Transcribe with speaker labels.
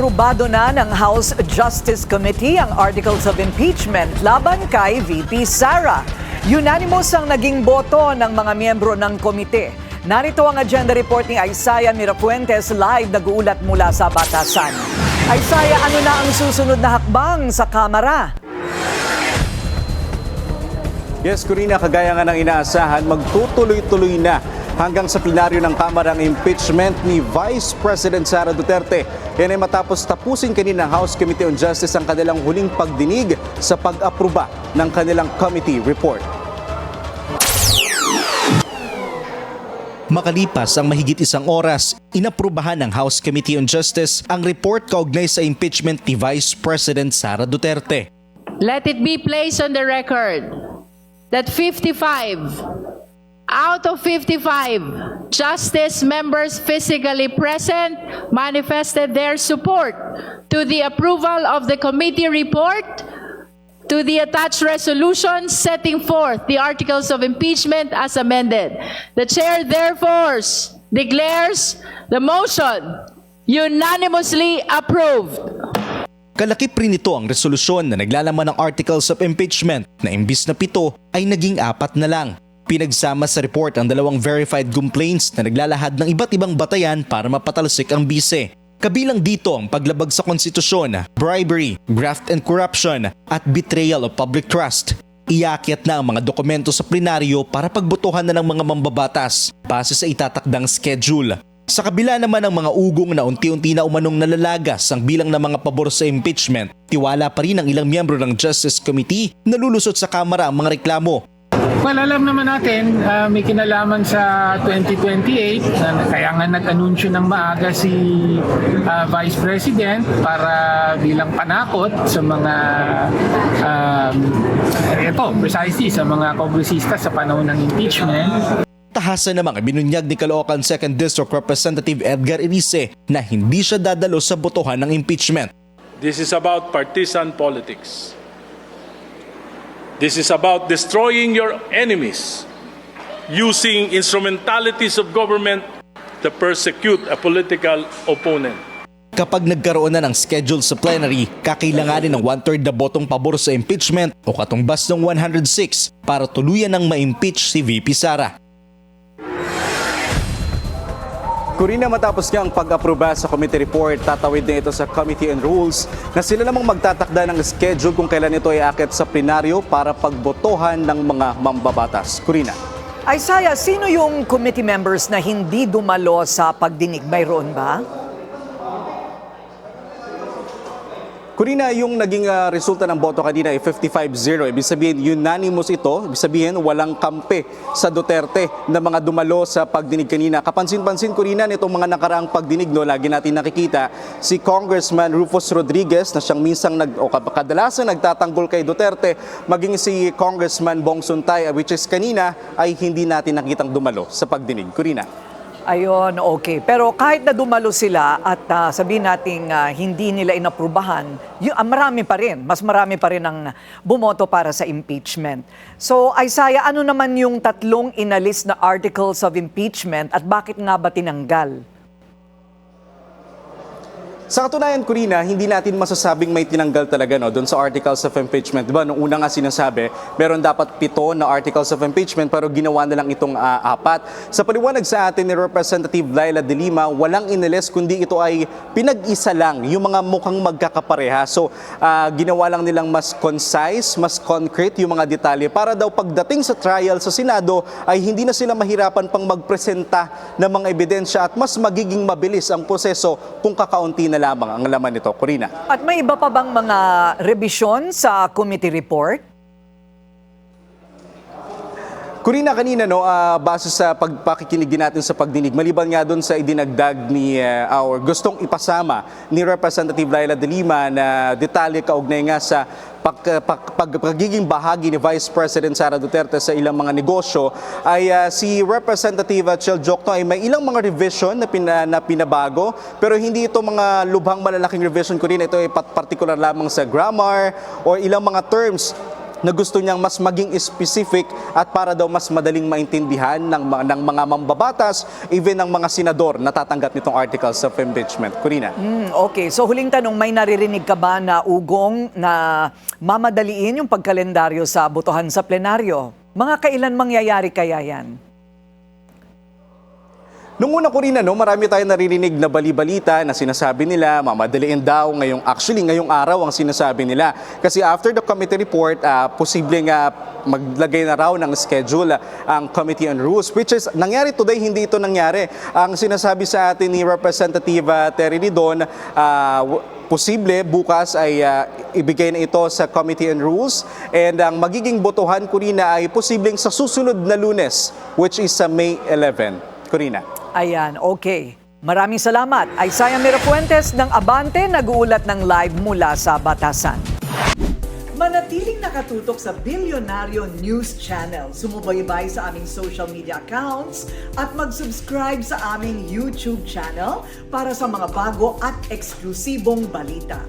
Speaker 1: Inaprobado na ng House Justice Committee ang Articles of Impeachment laban kay VP Sara. Unanimous ang naging boto ng mga miyembro ng komite. Narito ang agenda report ni Isaiah Mirafuentes, live nag-uulat mula sa Batasan. Isaiah, ano na ang susunod na hakbang sa Kamara?
Speaker 2: Yes, Corina, kagaya nga ng inaasahan, magtutuloy-tuloy na hanggang sa plenaryo ng Kamara ang impeachment ni Vice President Sara Duterte. Yan ay matapos tapusin kanina ng House Committee on Justice ang kanilang huling pagdinig sa pag-aproba ng kanilang committee report.
Speaker 3: Makalipas ang mahigit isang oras, inaprubahan ng House Committee on Justice ang report kaugnay sa impeachment ni Vice President Sara Duterte.
Speaker 4: Let it be placed on the record that 55 out of 55 Justice members physically present manifested their support to the approval of the committee report, to the attached resolution setting forth the articles of impeachment as amended. The chair therefore declares the motion unanimously approved.
Speaker 3: Kalakip rin ito ang resolusyon na naglalaman ng articles of impeachment na imbis na 7 ay naging 4 na lang. Pinagsama sa report ang 2 verified complaints na naglalahad ng iba't ibang batayan para mapatalsik ang bise. Kabilang dito ang paglabag sa konstitusyon, bribery, graft and corruption at betrayal of public trust. Iakyat na ang mga dokumento sa plenaryo para pagbotohan na ng mga mambabatas base sa itatakdang schedule. Sa kabila naman ng mga ugong na unti-unti na umanong nalalagas ang bilang ng mga pabor sa impeachment, tiwala pa rin ang ilang miyembro ng Justice Committee na lulusot sa Kamara ang mga reklamo.
Speaker 5: Well, alam naman natin, may kinalaman sa 2028 na kaya nga nag-anunsyo ng maaga si Vice President para bilang panakot sa mga precisely sa mga kongresista sa panahon ng impeachment.
Speaker 3: Tahasan namang binunyag ni Caloocan 2nd District Representative Edgar Erice na hindi siya dadalo sa botohan ng impeachment.
Speaker 6: This is about partisan politics. This is about destroying your enemies, using instrumentalities of government to persecute a political opponent.
Speaker 3: Kapag nagkaroon na ng schedule sa plenary, kakailanganin ng 1/3 na botong pabor sa impeachment o katumbas ng 106 para tuluyan ng ma-impeach si VP Sara.
Speaker 2: Corina, matapos nga ang pag-aproba sa committee report, tatawid na ito sa Committee on Rules na sila namang magtatakda ng schedule kung kailan ito ay aakyat sa plenaryo para pagbotohan ng mga mambabatas. Corina.
Speaker 1: Isaiah, sino yung committee members na hindi dumalo sa pagdinig? Mayroon ba?
Speaker 2: Corina, yung naging resulta ng boto kanina ay 55-0. Ibig sabihin, unanimous ito. Ibig sabihin, walang kampe sa Duterte na mga dumalo sa pagdinig kanina. Kapansin-pansin, Corina, nitong mga nakaraang pagdinig, no, lagi natin nakikita si Congressman Rufus Rodriguez na siyang minsang kadalasan nagtatanggol kay Duterte, maging si Congressman Bong Suntay, which is kanina ay hindi natin nakitang dumalo sa pagdinig. Corina.
Speaker 1: Ayun, okay. Pero kahit na dumalo sila at sabihin nating hindi nila inaprubahan, marami pa rin, mas marami pa rin ang bumoto para sa impeachment. So, Isaiah, ano naman yung 3 inalis na articles of impeachment at bakit nga ba tinanggal?
Speaker 2: Sa katunayan, Corina, hindi natin masasabing may tinanggal talaga doon sa articles of impeachment. Diba, nung una nga sinasabi, meron dapat 7 na articles of impeachment pero ginawa na lang itong 4. Sa paliwanag sa atin ni Representative Laila De Lima, walang inilis kundi ito ay pinag-isa lang yung mga mukhang magkakapareha. So, ginawa lang nilang mas concise, mas concrete yung mga detalye para daw pagdating sa trial sa Senado ay hindi na sila mahirapan pang magpresenta ng mga ebidensya at mas magiging mabilis ang proseso kung kakaunti na lamang ang laman nito, Corina.
Speaker 1: At may iba pa bang mga revision sa committee report?
Speaker 2: Corina, kanina base sa pagpakikinig natin sa pagdinig, maliban nga doon sa idinagdag ni gustong ipasama ni Representative Laila De Lima na detalye kaugnay nga sa pagiging bahagi ni Vice President Sara Duterte sa ilang mga negosyo, ay si Representative Chel Jokno ay may ilang mga revision na pinabago, pero hindi ito mga lubhang malalaking revision, Corina. Ito ay particular lamang sa grammar o ilang mga terms na gusto niyang mas maging specific at para daw mas madaling maintindihan ng mga mambabatas, even ng mga senador na tatanggap nitong articles of impeachment. Corina.
Speaker 1: Okay, so huling tanong, may naririnig ka ba na ugong na mamadaliin yung pagkalendaryo sa botohan sa plenaryo? Mga kailan mangyayari kaya yan?
Speaker 2: Nung una ko rin, marami tayong naririnig na bali-balita na sinasabi nila, mamadaliin daw ngayong araw ang sinasabi nila. Kasi after the committee report, posibleng maglagay na raw ng schedule ang Committee on Rules, which is nangyari today, hindi ito nangyari. Ang sinasabi sa atin ni Representative Terry Ridon, posible bukas ay ibigay na ito sa Committee on Rules, and ang magiging botohan, Corina, ay posibleng sa susunod na Lunes, which is sa May 11. Corina.
Speaker 1: Ayan, okay. Maraming salamat. Isaiah Mirafuentes ng Abante, nag-uulat ng live mula sa Batasan. Manatiling nakatutok sa Bilyonaryo News Channel. Sumubaybay sa aming social media accounts at mag-subscribe sa aming YouTube channel para sa mga bago at eksklusibong balita.